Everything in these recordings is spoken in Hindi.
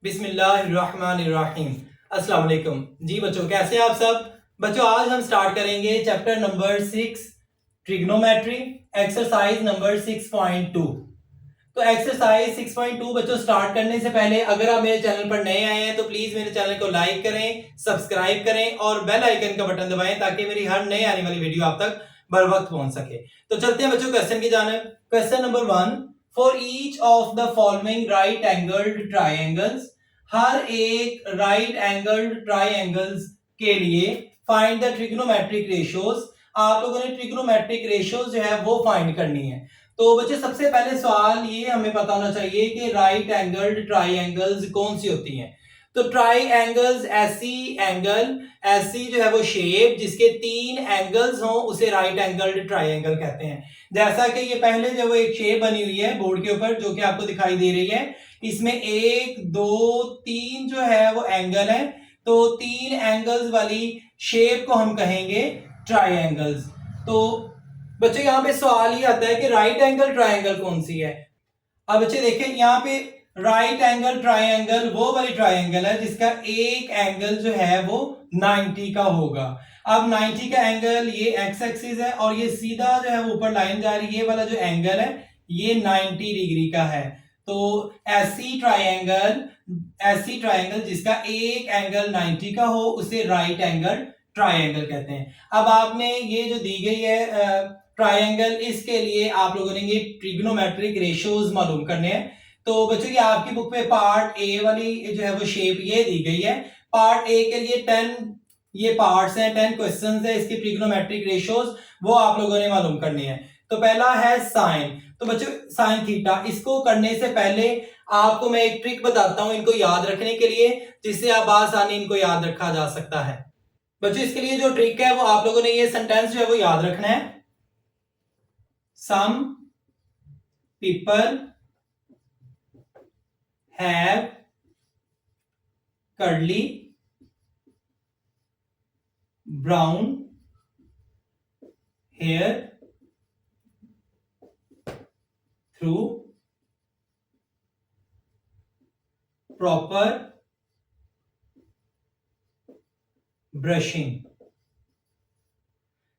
बिस्मिल्लाहिर्रहमानिर्रहीम। अस्सलाम वालेकुम। जी बच्चों, कैसे हैं आप सब? बच्चों, आज हम स्टार्ट करेंगे chapter number 6 trigonometry, exercise number 6.2। तो एक्सरसाइज 6.2 बच्चों, स्टार्ट करने से पहले अगर आप मेरे चैनल पर नए आए हैं तो प्लीज मेरे चैनल को लाइक करें, सब्सक्राइब करें और बेल आइकन का बटन दबाएं ताकि मेरी हर नई आने वाली वीडियो आप तक बर वक्त पहुंच सके। तो चलते हैं बच्चों क्वेश्चन की जानिब। Question number 1, for each of the following right angled triangles, हर एक राइट एंगल्ड ट्राइंगल्स के लिए फाइंड द ट्रिग्नोमेट्रिक रेशियोज। आप लोगों ने ट्रिग्नोमेट्रिक रेशियोज जो है वो फाइंड करनी है। तो बच्चे, सबसे पहले सवाल ये हमें पता होना चाहिए कि राइट एंगल्ड ट्राइंगल्स कौन सी होती हैं। तो ट्राई एंगल्स ऐसी जो है वो शेप जिसके तीन एंगल्स हों उसे राइट एंगल्ड ट्राइंगल कहते हैं। जैसा कि ये पहले जो वो एक शेप बनी हुई है बोर्ड के ऊपर जो कि आपको दिखाई दे रही है, इसमें 1 2 3 जो है वो एंगल है। तो तीन एंगल्स वाली शेप को हम कहेंगे ट्राइंगल्स। तो बच्चों, यहां पे सवाल ये आता है कि राइट एंगल ट्राइंगल कौन सी है। अब बच्चे देखें, यहाँ पे राइट एंगल ट्राइंगल वो वाली ट्राइंगल है जिसका एक एंगल जो है वो 90 का होगा। अब 90 का एंगल ये एक्स एक्सिस है और ये सीधा जो है ऊपर लाइन जा रही है, ये वाला जो एंगल है ये 90 डिग्री का है। तो ऐसी ट्राइंगल जिसका एक एंगल 90 का हो उसे राइट एंगल ट्राइंगल कहते हैं। अब आपने ये जो दी गई है ट्राइंगल, इसके लिए आप लोगों ने ये ट्रिग्नोमेट्रिक रेशियोज मालूम करने हैं। तो बच्चों, ये आपकी बुक में पार्ट ए वाली जो है वो शेप ये दी गई है। पार्ट ए के लिए 10 ये पार्ट्स हैं, 10 क्वेश्चंस है इसकी ट्रिग्नोमेट्रिक रेशियोज, वो आप लोगों ने मालूम करनी है। तो पहला है साइन। तो बच्चों, साइन थीटा, इसको करने से पहले आपको मैं एक ट्रिक बताता हूं इनको याद रखने के लिए, जिससे आप आसानी इनको याद रखा जा सकता है। बच्चों, इसके लिए जो ट्रिक है वो आप लोगों ने ये सेंटेंस जो है वो याद रखना है। Some people have curly brown hair through proper brushing।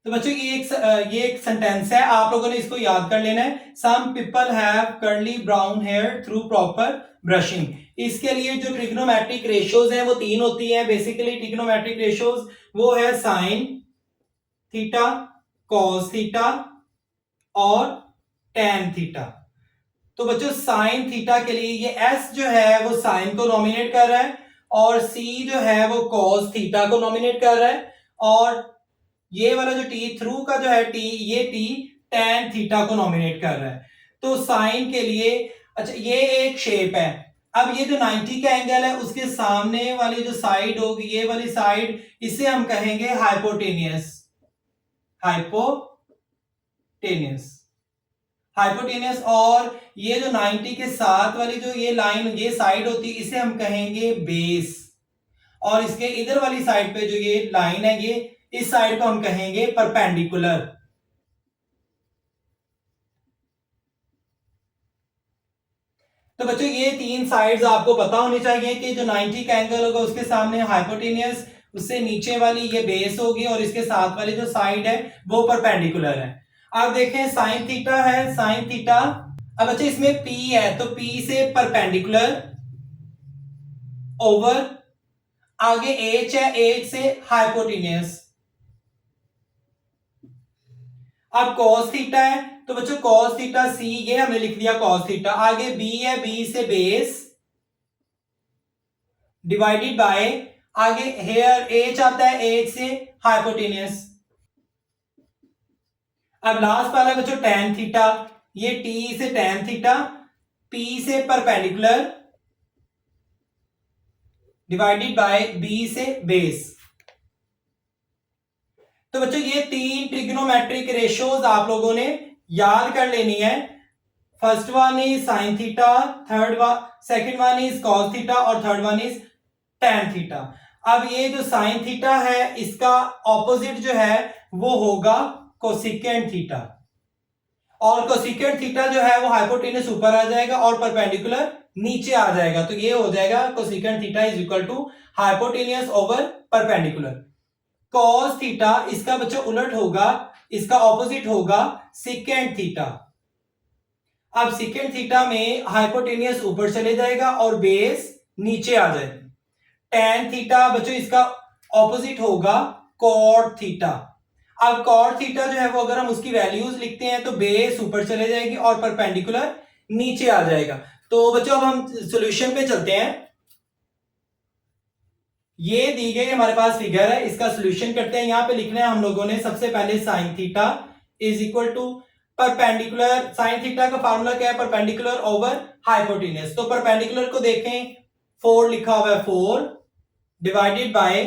तो बच्चों, ये एक सेंटेंस है, आप लोगों ने इसको याद कर लेना है। Some people have curly brown hair through proper brushing. इसके लिए जो ट्रिग्नोमेट्रिक रेशियोज हैं वो तीन होती हैं। बेसिकली ट्रिग्नोमेट्रिक रेशियोज वो है साइन थीटा, कॉस थीटा और टैन थीटा। तो बच्चों, साइन थीटा के लिए ये एस जो है वो साइन को नॉमिनेट कर रहा है और सी जो है वो कॉस थीटा को नॉमिनेट कर रहा है और ये वाला जो टी थ्रू का जो है ये टी टैन थीटा को नॉमिनेट कर रहा है। तो साइन के लिए, अच्छा, ये एक शेप है। अब ये जो 90 का एंगल है उसके सामने वाली जो साइड होगी, ये वाली साइड, इसे हम कहेंगे हाइपोटेनियस। हाइपोटेनियस और ये जो 90 के साथ वाली जो ये लाइन, ये साइड होती है, इसे हम कहेंगे बेस। और इसके इधर वाली साइड पे जो ये लाइन है, ये इस साइड को हम कहेंगे परपेंडिकुलर। तो बच्चों, ये तीन साइड्स आपको पता होनी चाहिए कि जो 90 का एंगल होगा उसके सामने हाइपोटेनियस, उससे नीचे वाली ये बेस होगी और इसके साथ वाली जो साइड है वो परपेंडिकुलर है। अब देखें, साइन थीटा है, साइन थीटा। अब बच्चे, इसमें P है तो P से परपेंडिकुलर ओवर, आगे H है, H से हाइपोटेनियस। अब कॉस थीटा है तो बच्चों कॉस थीटा सी, ये हमने लिख दिया कॉस थीटा। आगे बी है, बी से बेस डिवाइडेड बाय, आगे हेयर एच आता है, एच से हाइपोटेनियस। अब लास्ट वाला बच्चों टैन थीटा, ये टी से टैन थीटा, पी से परपेंडिकुलर डिवाइडेड बाय बी से बेस। तो बच्चों, ये तीन ट्रिग्नोमेट्रिक रेशियोज आप लोगों ने याद कर लेनी है। First one is sine theta, second one is cos theta और third one is tan theta. अब ये जो साइन थीटा है इसका ऑपोजिट जो है वो होगा कोसेकेंट थीटा। और कोसेकेंट थीटा जो है वो हाइपोटेन्यूज ऊपर आ जाएगा और परपेंडिकुलर नीचे आ जाएगा। तो ये हो जाएगा cosecant theta is equal to hypotenuse over perpendicular. Cos theta इसका बच्चों उलट होगा, इसका ऑपोजिट होगा सेकेंट थीटा। अब सेकेंट थीटा में हाइपोटेन्यूज ऊपर चले जाएगा और बेस नीचे आ जाएगा। टेन थीटा बच्चों इसका ऑपोजिट होगा कॉट थीटा। अब कॉट थीटा जो है वो अगर हम उसकी वैल्यूज लिखते हैं तो बेस ऊपर चले जाएगी और परपेंडिकुलर नीचे आ जाएगा। तो बच्चों अब हम सॉल्यूशन पे चलते हैं। ये दी गई हमारे पास फिगर है, इसका सॉल्यूशन करते हैं। यहां पे लिखना है हम लोगों ने सबसे पहले sine theta is equal to perpendicular. Sine theta का फार्मूला क्या है? Perpendicular over hypotenuse. तो परपेंडिकुलर को देखें 4 लिखा हुआ है, 4 डिवाइडेड बाय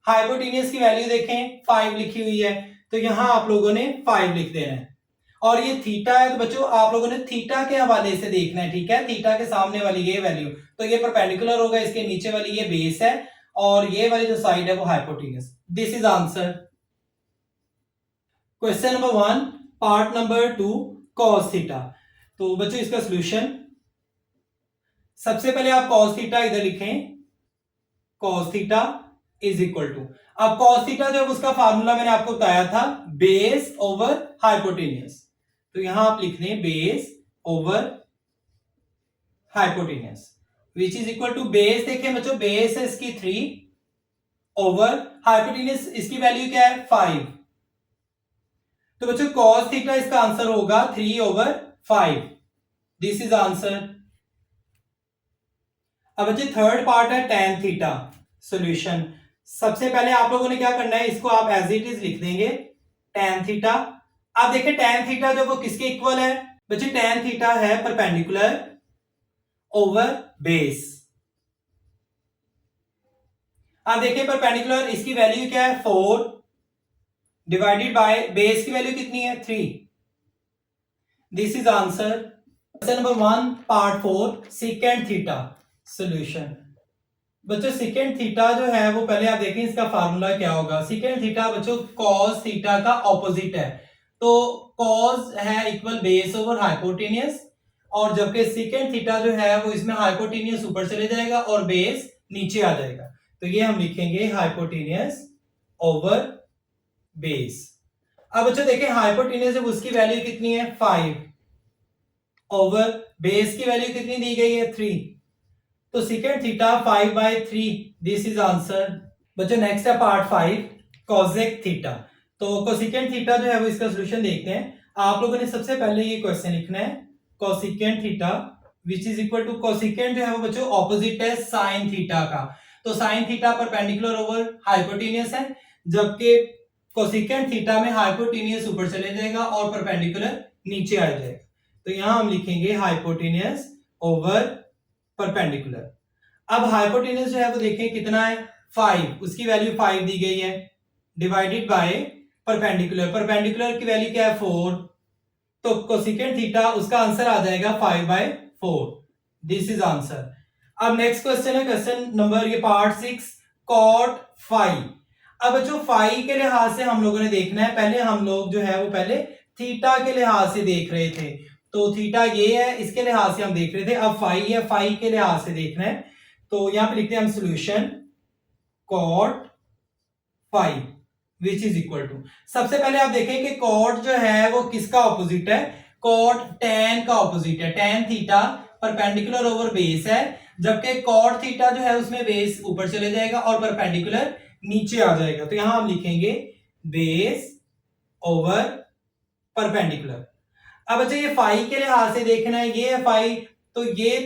हाइपोटेन्यूज की वैल्यू देखें 5 लिखी हुई है, तो यहां आप लोगों ने 5 लिख देना है। और ये थीटा है तो बच्चों आप लोगों ने थीटा के हवाले से देखना है, ठीक है? थीटा के सामने वाली ये वैल्यू, तो ये परपेंडिकुलर होगा, इसके नीचे वाली ये बेस है और ये वाली जो साइड है वो hypotenuse. This is answer. Question number 1 part number 2 cos theta. तो बच्चों इसका सॉल्यूशन, सबसे पहले आप कॉस थीटा इधर लिखें, cos theta is equal to, अब कॉस थीटा जो उसका फार्मूला मैंने आपको बताया था बेस ओवर हाइपोटेन्यूज, तो यहां आप लिख दें base over hypotenuse which is equal to base. देखें बच्चों बेस है इसकी 3 ओवर हाइपोटेन्यूज इसकी वैल्यू क्या है 5। तो बच्चों कॉस थीटा इसका आंसर होगा 3 ओवर 5। This is answer. अब बच्चे थर्ड पार्ट है टेन थीटा सॉल्यूशन। सबसे पहले आप लोगों ने क्या करना है, इसको आप एज इट इज लिख देंगे टेन थीटा। अब देखिए टेन थीटा जो वो किसके इक्वल है बच्चे? टेन थीटा है परपेंडिकुलर ओवर बेस। अब देखिए परपेंडिकुलर इसकी वैल्यू क्या है 4 डिवाइडेड बाय बेस की वैल्यू कितनी है 3। This is answer. Question number 1 part 4 second theta solution. बच्चों सेकेंड थीटा जो है वो पहले आप देखें इसका फार्मूला क्या होगा। सेकेंड थीटा बच्चों कॉस थीटा का ऑपोजिट है, तो कॉस है इक्वल बेस ओवर हाइपोटेन्यूज, और जबकि सेकेंड थीटा जो है वो इसमें हाइपोटेन्यूज ऊपर चले जाएगा और बेस नीचे आ जाएगा। तो ये हम लिखेंगे हाइपोटेन्यूज ओवर बेस। अब बच्चों देखें हाइपोटेन्यूज उसकी वैल्यू कितनी है 5 ओवर बेस की वैल्यू कितनी दी गई है 3, तो second theta 5/3। This is answer. बच्चों नेक्स्ट है पार्ट 5 कोसेक थीटा। तो कोसेकेंट थीटा जो है वो इसका सॉल्यूशन देखते हैं। आप लोगों ने सबसे पहले ये क्वेश्चन लिखना है cosecant theta which is equal to, cosecant जो है वो बच्चों ऑपोजिट है साइन थीटा का, तो sine theta perpendicular over hypotenuse है, जबकि कोसेकेंट थीटा में हाइपोटेन्यूज ऊपर चले जाएगा और परपेंडिकुलर नीचे आ जाएगा। तो यहां हम लिखेंगे हाइपोटेन्यूज ओवर परपेंडिकुलर। अब हाइपोटेन्यूज जो है वो देखें कितना है 5, उसकी वैल्यू 5 दी गई है, डिवाइडेड बाय परपेंडिकुलर, परपेंडिकुलर की वैल्यू क्या है 4, तो कोसेकेंट थीटा उसका आंसर आ जाएगा 5/4। This is answer. अब नेक्स्ट क्वेश्चन है क्वेश्चन नंबर ये पार्ट 6 कॉट फाई। अब बच्चों फाई के लिहाज से हम लोगों ने देखना है, पहले हम लोग जो है वो पहले थीटा के लिहाज से देख रहे थे, तो थीटा ये है इसके लिहाज से हम देख रहे थे, अब फाई है फाई के लिहाज से देखना है। तो यहां पे लिखते हैं हम solution cot phi which is equal to, सबसे पहले आप देखें कि कॉट जो है वो किसका ऑपोजिट है, कॉट टेन का ऑपोजिट है। Tan theta perpendicular over base है, जबकि कॉट थीटा जो है उसमें बेस ऊपर चले जाएगा और परपेंडिकुलर नीचे आ जाएगा। तो यहां हम लिखेंगे बेस ओवर परपेंडिकुलर। अब अच्छा ये फाई के लिहाज से देखना है, ये है फाई, तो ये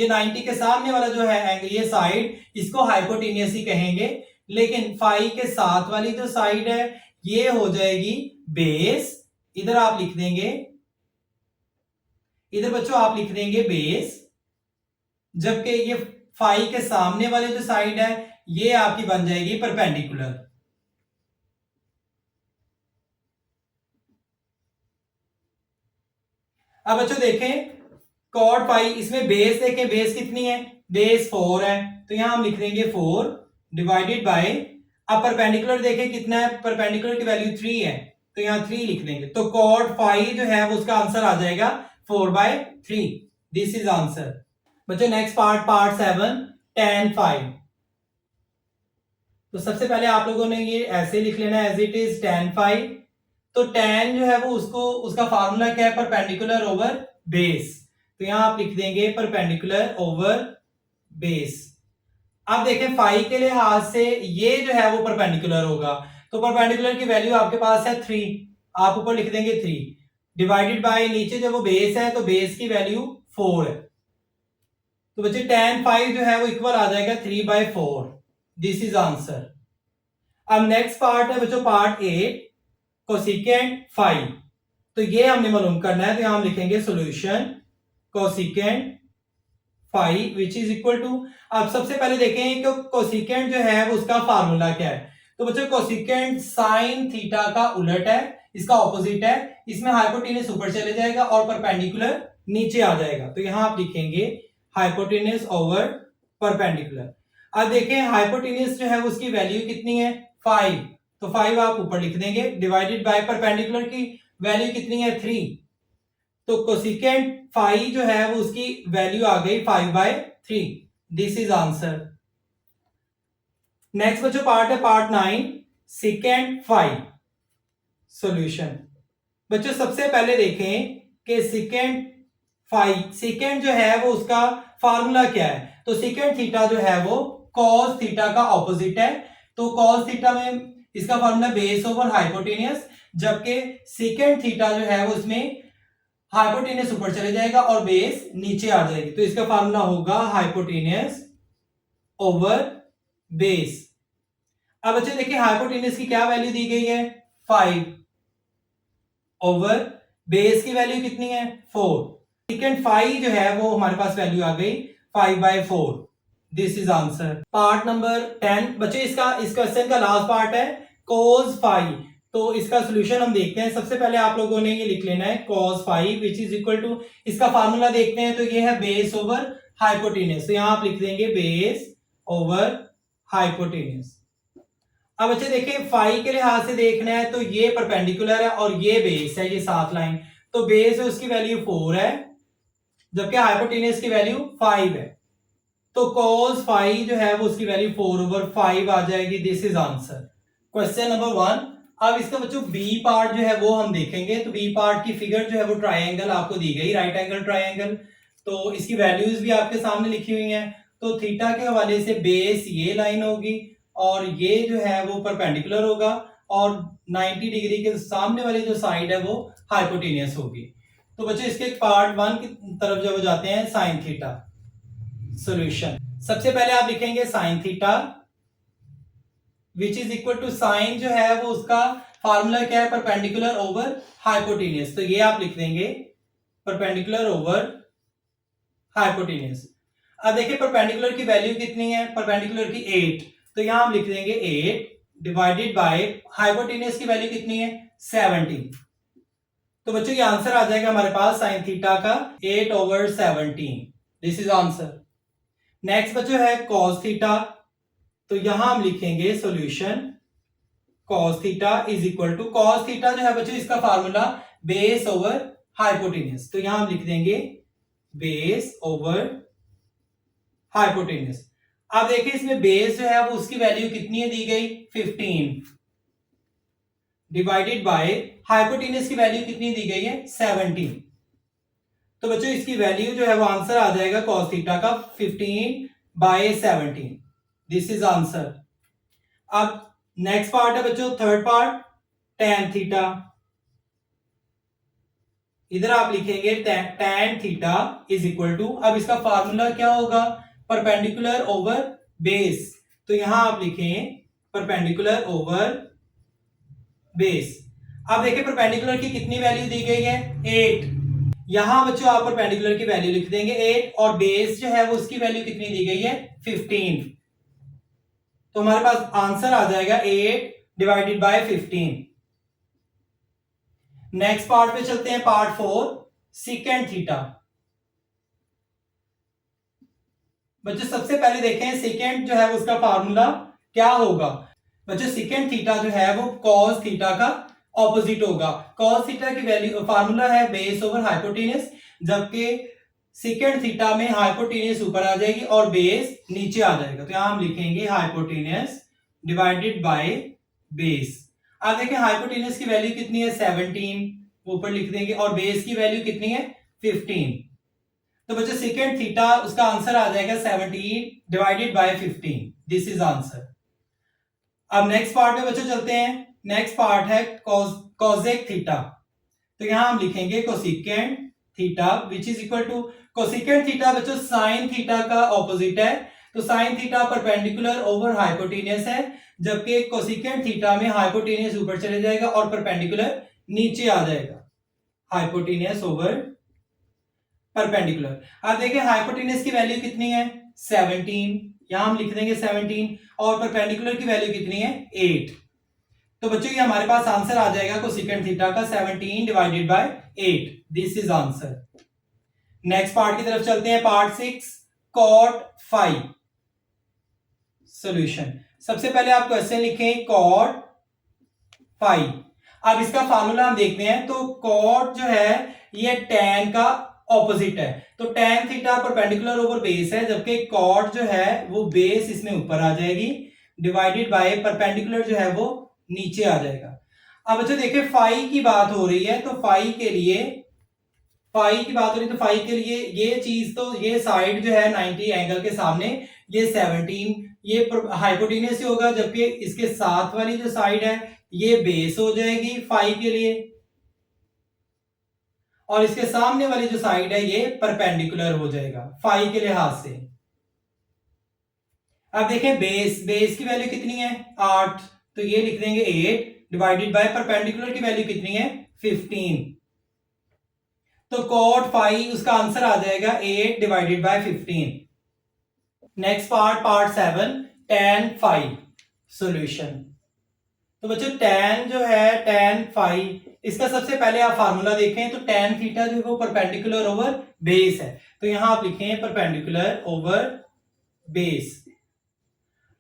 90 के सामने वाला जो है एंगल ये साइड, इसको हाइपोटेनियस ही कहेंगे, लेकिन फाई के साथ वाली जो साइड है ये हो जाएगी बेस। इधर आप लिख देंगे, इधर बच्चों आप लिख देंगे बेस, जबकि ये फाई के सामने वाले जो साइड है ये आपकी बन जाएगी परपेंडिकुलर। अब बच्चों देखें कॉट फाई, इसमें बेस देखें, बेस कितनी है, बेस 4 है, तो यहां हम लिख देंगे 4 डिवाइडेड बाय, अब परपेंडिकुलर देखें कितना है, परपेंडिकुलर की वैल्यू 3 है, तो यहाँ 3 लिख देंगे, तो cot फाइव जो है वो उसका आंसर आ जाएगा 4/3। This is answer. बच्चों नेक्स्ट पार्ट 7 tan फाइव। तो सबसे पहले आप लोगों ने ये ऐसे लिख लेना as it is tan five. तो tan जो है वो उसका फार्मूला क्या है, परपेंडिकुलर ओवर बेस। तो यहां आप लिख देंगे परपेंडिकुलर ओवर बेस। अब देखें फाइव के लिहाज से ये जो है वो परपेंडिकुलर होगा, तो परपेंडिकुलर की वैल्यू आपके पास है 3, आप ऊपर लिख देंगे 3 डिवाइडेड बाय नीचे जब वो बेस है तो बेस की वैल्यू 4 है। तो बच्चे tan फाइव जो है वो इक्वल आ जाएगा 3/4। This is answer. अब नेक्स्ट पार्ट है बच्चों पार्ट 8 कोसिकेंट फाइव। तो ये हमने मालूम करना है, तो यहां हम लिखेंगे solution cosecant five which is equal to. अब सबसे पहले देखें कि कोसिकेंट जो है वो उसका फार्मूला क्या है। तो बच्चों कोसिकेंट साइन थीटा का उलट है, इसका ऑपोजिट है। इसमें हाइपोटेनस ऊपर चले जाएगा और परपेंडिकुलर नीचे आ जाएगा। तो यहां आप लिखेंगे हाइपोटेनस ओवर परपेंडिकुलर। अब देखें हाइपोटेनस जो है उसकी वैल्यू कितनी है 5, तो 5 आप ऊपर लिख देंगे डिवाइडेड बाय परपेंडिकुलर की वैल्यू कितनी है 3। तो कोसिकेंट फाइव जो है वो उसकी वैल्यू आ गई 5/3। This is answer. नेक्स्ट बच्चों पार्ट है पार्ट 9 सेकेंड फाइव सॉल्यूशन। बच्चों सबसे पहले देखें कि सेकेंड फाइव, सेकेंड जो है वो उसका फार्मूला क्या है। तो सेकेंड थीटा जो है वो कॉस थीटा का ऑपोजिट है। तो कॉस थीटा में इसका फार्मूला बेस ओवर हाइपोटेनियस, जबकि सेकेंड थीटा जो है वो उसमें हाइपोटेनियस ऊपर चले जाएगा और बेस नीचे आ जाएगी। तो इसका फार्मूला होगा हाइपोटेनियस ओवर बेस। अब बच्चे देखिए हाइपोटेनियस की क्या वैल्यू दी गई है 5 ओवर बेस की वैल्यू कितनी है 4। सेकेंड फाइव जो है वो हमारे पास वैल्यू आ गई 5/4। This is answer. Part number 10 बच्चे इसका इस क्वेश्चन का लास्ट पार्ट है cos फाइव। तो इसका सॉल्यूशन हम देखते हैं। सबसे पहले आप लोगों ने ये लिख लेना है cos five which is equal to, इसका फार्मूला देखते हैं तो ये है बेस ओवर हाइपोटेनस। तो यहां आप लिख देंगे बेस ओवर हाइपोटेनस। अब बच्चे देखिए फाइव के लिहाज से देखना है तो ये परपेंडिकुलर है और ये बेस है, ये साथ लाइन। तो बेस है उसकी वैल्यू 4 है जबकि हाइपोटेनस की वैल्यू 5 है। तो cos फाइव जो है वो उसकी वैल्यू 4/5 आ जाएगी। This is answer. Question number 1। अब इसका बच्चों बी पार्ट जो है वो हम देखेंगे। तो बी पार्ट की फिगर जो है वो ट्राइंगल आपको दी गई, राइट एंगल ट्राइंगल। तो इसकी वैल्यूज भी आपके सामने लिखी हुई हैं। तो थीटा के हवाले से बेस ये लाइन होगी और ये जो है वो परपेंडिकुलर होगा और 90 डिग्री के सामने वाली जो साइड है वो हाइपोटेनियस होगी। तो बच्चों इसके पार्ट 1 की तरफ जब जाते हैं साइन थीटा सॉल्यूशन। सबसे पहले आप लिखेंगे sine theta which is equal to, sine जो है वो उसका फार्मूला क्या है परपेंडिकुलर ओवर हाइपोटेनियस। तो ये आप लिख देंगे परपेंडिकुलर ओवर हाइपोटेनियस। अब देखिए परपेंडिकुलर की वैल्यू कितनी है, परपेंडिकुलर की 8। तो यहां हम लिख देंगे 8 डिवाइडेड बाय हाइपोटेनियस की वैल्यू कितनी है 70। तो बच्चों ये आंसर आ जाएगा हमारे पास साइन थीटा का 8/17। This is answer. नेक्स्ट बच्चों है cos थीटा। तो यहां हम लिखेंगे solution cos theta is equal to, cos theta जो है बच्चों इसका फार्मूला बेस ओवर हाइपोटेनियस। तो यहां हम लिख देंगे बेस ओवर हाइपोटेनियस। अब देखिए इसमें बेस जो है वो उसकी वैल्यू कितनी है दी गई 15 डिवाइडेड बाय हाइपोटेनियस की वैल्यू कितनी दी गई है 17। तो बच्चों इसकी वैल्यू जो है वो आंसर आ जाएगा cos थीटा का 15/17। This is answer. अब नेक्स्ट पार्ट है बच्चों थर्ड पार्ट tan थीटा। इधर आप लिखेंगे tan theta is equal to, अब इसका फार्मूला क्या होगा परपेंडिकुलर ओवर बेस। तो यहां आप लिखें परपेंडिकुलर ओवर बेस। अब देखिए परपेंडिकुलर की कितनी वैल्यू दी गई है 8। यहां बच्चों आप परपेंडिकुलर की वैल्यू लिख देंगे 8 और बेस जो है वो उसकी वैल्यू कितनी दी गई है 15। तो हमारे पास आंसर आ जाएगा 8 डिवाइडेड बाय 15। नेक्स्ट पार्ट पे चलते हैं पार्ट 4 सेकेंड थीटा। बच्चों सबसे पहले देखें सेकेंड जो है उसका फार्मूला क्या होगा। बच्चों सेकेंड थीटा जो है वो cos थीटा का ऑपोजिट होगा। cos थीटा की वैल्यू फार्मूला है बेस ओवर हाइपोटेनस, जबकि सेकेंड थीटा में हाइपोटेनस ऊपर आ जाएगी और बेस नीचे आ जाएगा। तो यहां हम लिखेंगे हाइपोटेनस डिवाइडेड बाय बेस। अब देखें हाइपोटेनस की वैल्यू कितनी है 17, ऊपर लिख देंगे, और बेस की वैल्यू कितनी है 15। तो बच्चों सेकेंड थीटा उसका आंसर आ जाएगा 17 divided by 15। This is answer. अब नेक्स्ट पार्ट में बच्चों चलते हैं। नेक्स्ट पार्ट है कोसेक थीटा। तो यहां हम लिखेंगे cosecant theta which is equal to, cosecant theta बच्चों साइन थीटा का ऑपोजिट है। तो sine theta perpendicular over hypotenuse है, जबकि कोसेकेंट थीटा में हाइपोटेनस ऊपर चले जाएगा और परपेंडिकुलर नीचे आ जाएगा। Hypotenuse over perpendicular. अब देखिए हाइपोटेनस की वैल्यू कितनी है 17, यहां हम लिख देंगे 17, और परपेंडिकुलर की वैल्यू कितनी है 8। तो बच्चों ये हमारे पास आंसर आ जाएगा कोसेकेंट थीटा का 17 divided by 8। This is answer. Next part की तरफ चलते हैं, पार्ट 6 कॉट फाई सॉल्यूशन। सबसे पहले आप क्वेश्चन लिखें कॉट फाई। अब इसका फार्मूला हम देखते हैं। तो कॉट जो है ये tan का ऑपोजिट है, तो tan theta perpendicular over base है, जबकि कॉट जो है वो बेस इसमें ऊपर आ जाएगी डिवाइडेड बाय परपेंडिकुलर जो है वो नीचे आ जाएगा। अब बच्चों देखिए फाई की बात हो रही है, तो फाई की बात हो रही है, तो फाई के लिए ये चीज, तो ये साइड जो है 90 एंगल के सामने ये 17 ये हाइपोटेनस ही होगा, जबकि इसके साथ वाली जो साइड है ये बेस हो जाएगी फाई के लिए, और इसके सामने वाली जो साइड है ये परपेंडिकुलर हो जाएगा फाई के लिहाज से। अब देखें बेस की वैल्यू कितनी है 8, तो ये लिख देंगे 8 डिवाइडेड बाय परपेंडिकुलर की वैल्यू कितनी है 15। तो कॉट फाई उसका आंसर आ जाएगा 8 divided by 15। Next part 7 tan phi solution. तो बच्चों tan जो है tan फाई, इसका सबसे पहले आप फार्मूला देखें। तो tan थीटा जो है वो परपेंडिकुलर ओवर बेस है, तो यहां आप लिखें परपेंडिकुलर ओवर बेस।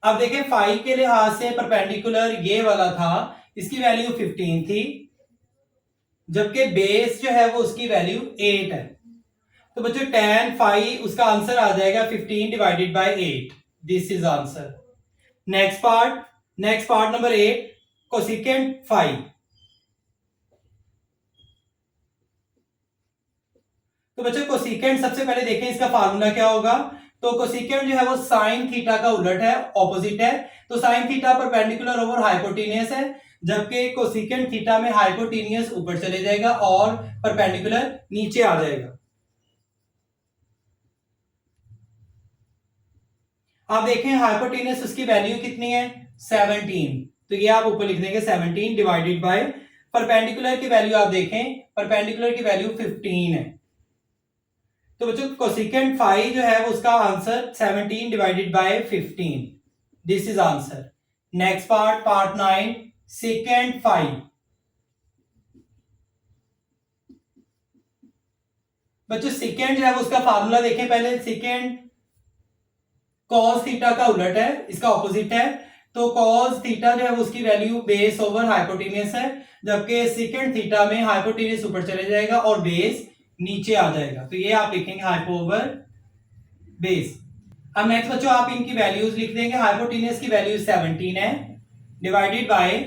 अब देखें फाई के लिहाज से परपेंडिकुलर ये वाला था, इसकी वैल्यू 15 थी, जबकि बेस जो है वो उसकी वैल्यू 8 है। तो बच्चों tan फाई उसका आंसर आ जाएगा 15 divided by 8। This is answer. Next part number 8 cosecant phi. तो बच्चों कोसेकेंट सबसे पहले देखें इसका फार्मूला क्या होगा। तो कोसेकेंट जो है वो साइन थीटा का उलट है, ऑपोजिट है। तो sine theta perpendicular over hypotenuse है, जबकि कोसेकेंट थीटा में हाइपोटेनियस ऊपर चले जाएगा और परपेंडिकुलर नीचे आ जाएगा। आप देखें हाइपोटेनियस उसकी वैल्यू कितनी है 17, तो ये आप ऊपर लिख देंगे 17 डिवाइडेड बाय परपेंडिकुलर की वैल्यू आप देखें, परपेंडिकुलर की वैल्यू 15 है। तो बच्चों कोसेकेंट फाई जो है उसका answer 17 divided by 15। This is answer. Next part 9 secant phi. बच्चों सेकेंड जो है उसका फार्मूला देखें पहले। सेकेंड cos थीटा का उलट है, इसका ऑपोजिट है। तो cos थीटा जो है उसकी वैल्यू बेस ओवर हाइपोटेनियस है, जबकि सेकेंड थीटा में हाइपोटेनियस ऊपर चले जाएगा और बेस नीचे आ जाएगा। तो ये आप लिखेंगे हाइपो ओवर बेस। अब नेक्स्ट बच्चों आप इनकी वैल्यूज लिख देंगे। हाइपोटेनियस की वैल्यू 17 है डिवाइडेड बाय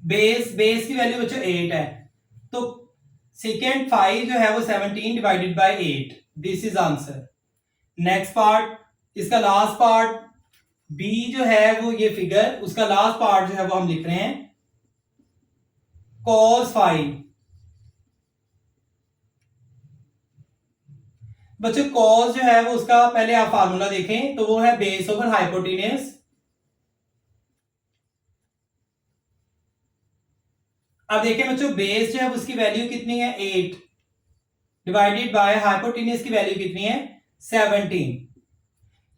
बेस की वैल्यू बच्चों 8 है। तो सेकेंड फाई जो है वो 17 divided by 8। This is answer. Next part, इसका लास्ट पार्ट बी जो है वो ये फिगर, उसका लास्ट पार्ट जो है वो हम लिख रहे हैं cos फाई। बच्चों cos जो है वो उसका पहले आप फार्मूला देखें, तो वो है बेस ओवर हाइपोटेनियस। अब देखें बच्चों बेस जो है उसकी वैल्यू कितनी है 8 डिवाइडेड बाय हाइपोटेनियस की वैल्यू कितनी है 17।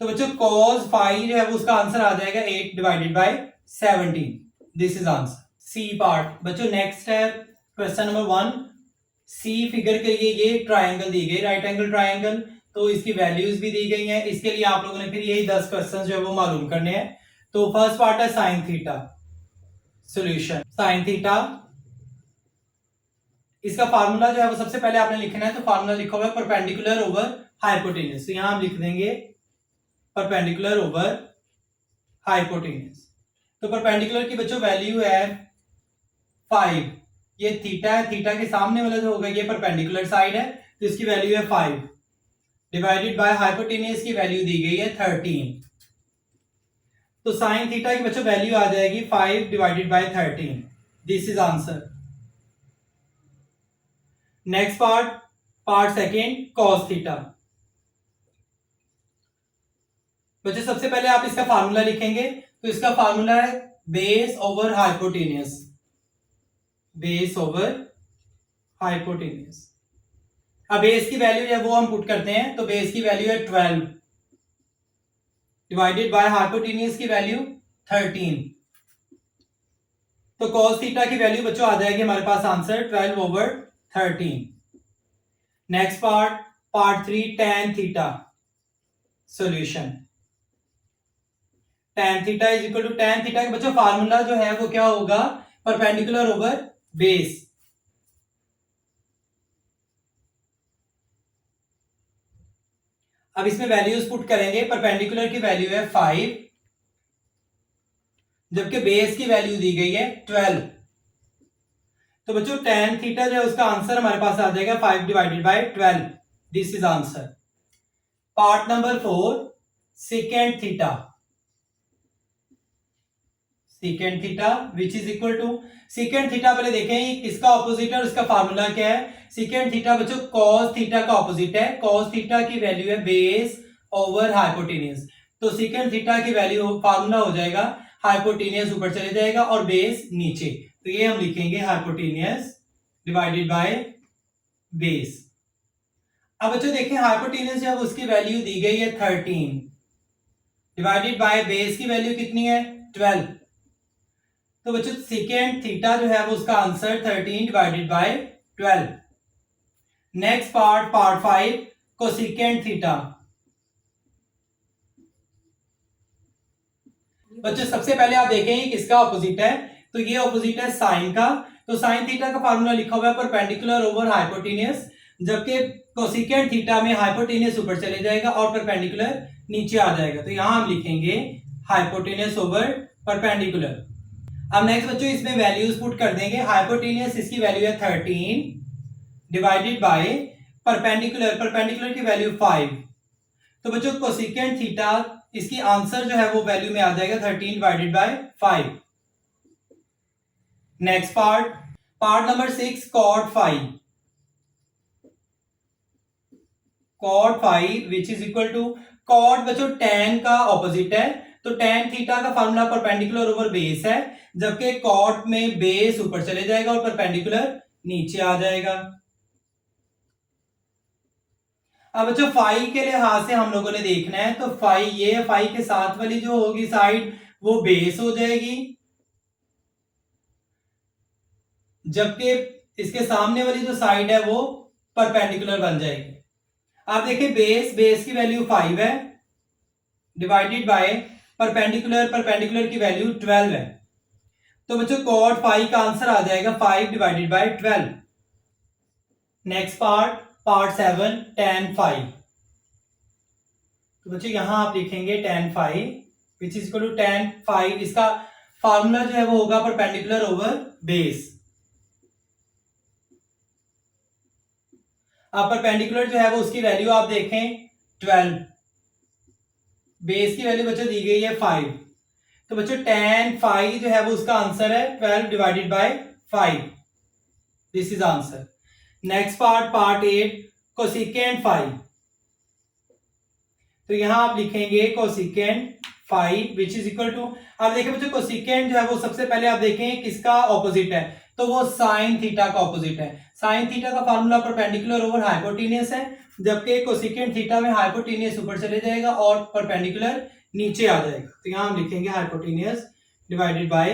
तो बच्चों cos फाई जो है वो उसका आंसर आ जाएगा 8 divided by 17। This is answer. C part बच्चों नेक्स्ट है क्वेश्चन नंबर 1। सी फिगर के लिए ये ट्राइंगल दी गई, राइट एंगल ट्राइंगल, तो इसकी वैल्यूज भी दी गई हैं। इसके लिए आप लोगों ने फिर यही 10 क्वेश्चन जो है वो मालूम करने हैं। तो फर्स्ट पार्ट है sine theta solution. Sine theta इसका फार्मूला जो है वो सबसे पहले आपने लिखना है, तो फार्मूला लिखा हुआ है परपेंडिकुलर ओवर हाइपोटेन्यूज। तो यहां हम लिख देंगे परपेंडिकुलर ओवर हाइपोटेन्यूज। तो परपेंडिकुलर की बच्चों वैल्यू है 5, ये थीटा है, थीटा के सामने वाला जो होगा ये परपेंडिकुलर साइड है, तो इसकी वैल्यू है 5 डिवाइडेड बाय हाइपोटेन्यूज की वैल्यू दी गई है 13। तो साइन थीटा की बच्चों वैल्यू आ जाएगी 5 divided bye 13। This is answer. Next part second cos theta. बच्चों सबसे पहले आप इसका फार्मूला लिखेंगे, तो इसका फार्मूला है base over hypotenuse, base over hypotenuse. अब बेस की वैल्यू है वो हम पुट करते हैं, तो बेस की वैल्यू है 12 डिवाइडेड बाय हाइपोटेन्यूज की वैल्यू 13। तो cos थीटा की वैल्यू बच्चों आ जाएगी हमारे पास answer 12 over 13। Next part 3 tan theta solution. tan theta is equal to tan theta के बच्चों फार्मूला जो है वो क्या होगा, परपेंडिकुलर ओवर बेस। अब इसमें वैल्यूज पुट करेंगे, परपेंडिकुलर की वैल्यू है 5 जबकि बेस की वैल्यू दी गई है 12। तो बच्चों tan थीटा जो है उसका आंसर हमारे पास आ जाएगा 5 divided by 12। This is answer. Part number 4 second theta. Second theta which is equal to, second theta पहले देखें किसका ऑपोजिट है और उसका फार्मूला क्या है। सेकेंड थीटा बच्चों cos थीटा का ऑपोजिट है, cos थीटा की वैल्यू है बेस ओवर हाइपोटेन्यूज। तो सेकेंड थीटा की वैल्यू फार्मूला हो जाएगा हाइपोटेन्यूज ऊपर चले जाएगा और बेस नीचे, तो ये हम लिखेंगे हाइपोटेन्यूज डिवाइडेड बाय बेस। अब बच्चों देखें हाइपोटेन्यूज जब उसकी वैल्यू दी गई है 13 डिवाइडेड बाय बेस की वैल्यू कितनी है 12। तो बच्चों सेकेंड थीटा जो है वो उसका answer 13 divided by 12। Next part 5 cosecant theta. बच्चों सबसे पहले आप देखें किसका ऑपोजिट है, तो ये ऑपोजिट है साइन का। तो साइन थीटा का फार्मूला लिखा हुआ है परपेंडिकुलर ओवर हाइपोटेन्यूज, जबकि कोसेकेंड थीटा में हाइपोटेन्यूज ऊपर चले जाएगा और परपेंडिकुलर नीचे आ जाएगा, तो यहां हम लिखेंगे हाइपोटेन्यूज ओवर परपेंडिकुलर। अब नेक्स्ट बच्चों इसमें वैल्यूज पुट कर देंगे, हाइपोटेन्यूज इसकी वैल्यू है 13 डिवाइडेड बाय परपेंडिकुलर, परपेंडिकुलर की वैल्यू 5। तो बच्चों कोसेकेंड थीटा इसकी आंसर जो है वो वैल्यू में आ जाएगा 13 divided by 5। Next part number 6 cot 5। cot 5 which is equal to, cot बच्चों tan का ऑपोजिट है, तो tan थीटा का फार्मूला परपेंडिकुलर ओवर बेस है, जबकि cot में बेस ऊपर चले जाएगा और परपेंडिकुलर नीचे आ जाएगा। अब बच्चों फाई के लिहाज से हम लोगों ने देखना है, तो फाई ये फाई के साथ वाली जो होगी साइड वो बेस हो जाएगी, जबकि इसके सामने वाली जो साइड है वो परपेंडिकुलर बन जाएगी। आप देखिए बेस की वैल्यू 5 है डिवाइडेड बाय परपेंडिकुलर की वैल्यू 12 है, तो बच्चों cot 5 का आंसर आ जाएगा 5 divided by 12। Next part 7 tan 5। तो बच्चों यहां आप लिखेंगे tan 5 which is equal to tan 5, इसका फार्मूला जो है वो होगा परपेंडिकुलर ओवर बेस। अब परपेंडिकुलर जो है वो उसकी वैल्यू आप देखें 12, बेस की वैल्यू बच्चों दी गई है 5, तो बच्चों tan 5 जो है वो उसका आंसर है 12 divided by 5। This is answer. Next part 8 cosecant 5। तो यहां आप लिखेंगे cosecant 5 which is equal to, अब देखिए बच्चों कोसेकेंड जो है वो सबसे पहले आप देखें किसका ऑपोजिट है, तो वो साइन थीटा का ऑपोजिट है। साइन थीटा का फार्मूला परपेंडिकुलर ओवर हाइपोटेन्यूज है, जबकि कोसेकेंड थीटा में हाइपोटेन्यूज ऊपर चले जाएगा और परपेंडिकुलर नीचे आ जाएगा, तो यहां हम लिखेंगे हाइपोटेन्यूज डिवाइडेड बाय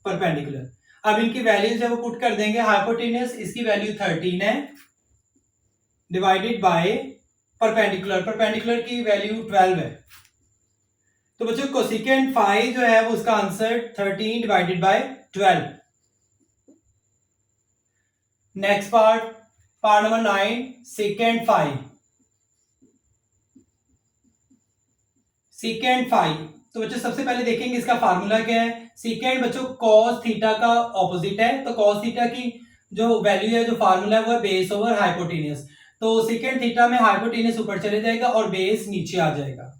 परपेंडिकुलर। अब इनकी वैल्यूज है वो पुट कर देंगे, हाइपोटेन्यूज इसकी वैल्यू 13 है डिवाइडेड बाय परपेंडिकुलर की वैल्यू 12 है, तो बच्चों कोसेकेंड 5 जो है वो उसका answer 13 divided by 12। Next part number 9 second 5। Second 5, तो बच्चों सबसे पहले देखेंगे इसका फार्मूला क्या है। सेकेंड बच्चों कॉस थीटा का ऑपोजिट है, तो कॉस थीटा की जो वैल्यू है, जो फार्मूला है वो है बेस ओवर हाइपोटेनियस। तो सेकेंड थीटा में हाइपोटेनियस ऊपर चले जाएगा और बेस नीचे आ जाएगा।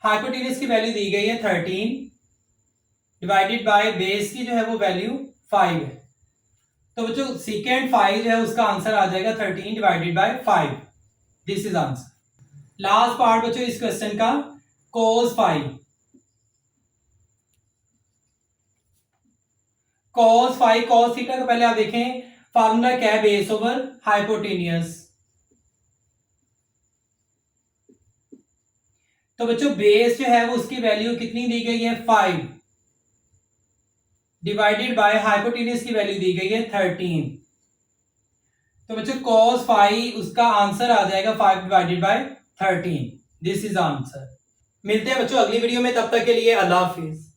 हाइपोटेनियस की वैल्यू दी गई है 13 डिवाइडेड बाय बेस की जो है वो वैल्यू 5 है। तो बच्चों सेकेंड 5 जो है उसका आंसर आ जाएगा 13 divided by 5। This is answer. Last part बच्चों इस क्वेश्चन का cos 5। cos 5 cos थीटा का पहले आप देखें फार्मूला क्या है, बेस ओवर हाइपोटेनियस। तो बच्चों बेस जो है वो उसकी वैल्यू कितनी दी गई है 5 डिवाइडेड बाय हाइपोटेनियस की वैल्यू दी गई है 13। तो बच्चों cos 5 उसका आंसर आ जाएगा 5 divided bye 13। This is answer. मिलते हैं बच्चों अगली वीडियो में, तब तक के लिए अल्लाह हाफिज।